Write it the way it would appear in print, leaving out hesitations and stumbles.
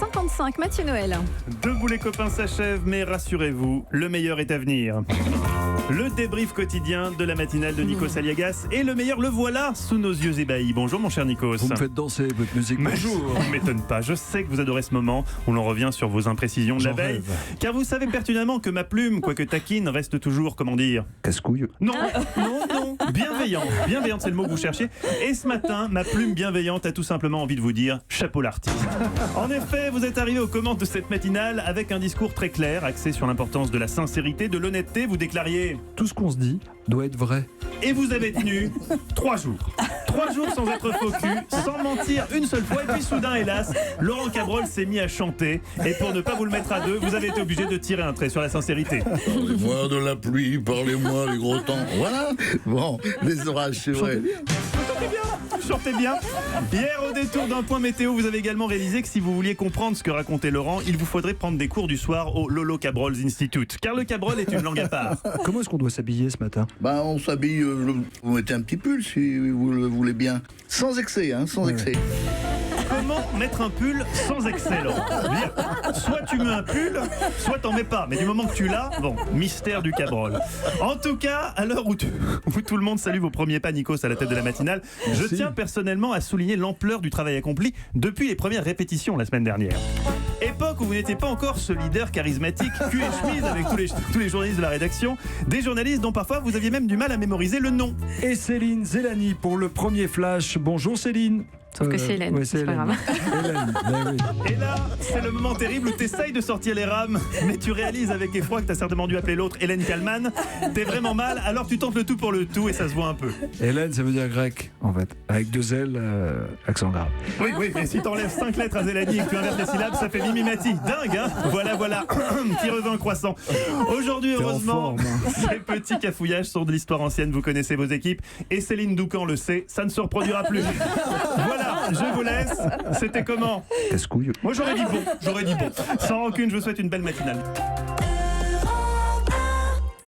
7h55, Mathieu Noël. Debout les copains s'achève, mais rassurez-vous, le meilleur est à venir. Le débrief quotidien de la matinale de Nikos Aliagas. Et le meilleur, le voilà, sous nos yeux ébahis. Bonjour mon cher Nikos. Vous me faites danser votre musique. Bonjour. Ça ne m'étonne pas, je sais que vous adorez ce moment où l'on revient sur vos imprécisions de la J'en veille. rêve. Car vous savez pertinemment que ma plume, quoique taquine, reste toujours, comment dire... Casse-couille. Non, bienveillante, c'est le mot que vous cherchiez. Et ce matin, ma plume bienveillante a tout simplement envie de vous dire chapeau l'artiste. En effet, vous êtes arrivé aux commandes de cette matinale avec un discours très clair, axé sur l'importance de la sincérité, de l'honnêteté. Vous déclariez... Tout ce qu'on se dit doit être vrai. Et vous avez tenu 3 jours. 3 jours sans être faux cul, sans mentir une seule fois. Et puis soudain, hélas, Laurent Cabrol s'est mis à chanter. Et pour ne pas vous le mettre à deux, vous avez été obligé de tirer un trait sur la sincérité. Parlez-moi de la pluie, parlez-moi du gros temps. Voilà. Bon, les orages, c'est vrai. Chantez bien. Hier, au détour d'un point météo, vous avez également réalisé que si vous vouliez comprendre ce que racontait Laurent, il vous faudrait prendre des cours du soir au Lolo Cabrol Institute. Car le Cabrol est une langue à part. Comment est-ce qu'on doit s'habiller ce matin? Ben, on s'habille, vous mettez un petit pull si vous le voulez bien. Sans excès, hein, sans excès. Comment mettre un pull sans excès, Laurent? Bien. Soit tu mets un pull, soit t'en mets pas. Mais du moment que tu l'as, bon, mystère du Cabrol. En tout cas, à l'heure où tout le monde salue vos premiers pas, Nikos, à la tête de la matinale, je tiens personnellement à souligner l'ampleur du travail accompli depuis les premières répétitions la semaine dernière. Époque où vous n'étiez pas encore ce leader charismatique, cul et chemise avec tous les journalistes de la rédaction, des journalistes dont parfois vous aviez même du mal à mémoriser le nom. Et Céline Zelani pour le premier flash. Bonjour Céline. Sauf que c'est Hélène, ouais, c'est pas Hélène. grave. Hélène, ben oui. Et là, c'est le moment terrible où t'essayes de sortir les rames, mais tu réalises avec effroi que t'as certainement dû appeler l'autre Hélène Kalman. T'es vraiment mal, alors tu tentes le tout pour le tout et ça se voit un peu. Hélène, ça veut dire grec, en fait. Avec 2 L, accent grave. Oui, mais si t'enlèves 5 lettres à Zélani et que tu inverses les syllabes, ça fait Mimimati. Dingue, hein? Voilà. Qui revint croissant. Aujourd'hui, T'es en heureusement, forme, hein. ces petits cafouillages sont de l'histoire ancienne, vous connaissez vos équipes. Et Céline Doucan le sait, ça ne se reproduira plus. Voilà, je vous laisse. C'était comment? Casse-couille. Moi j'aurais dit bon. Sans rancune, je vous souhaite une belle matinale.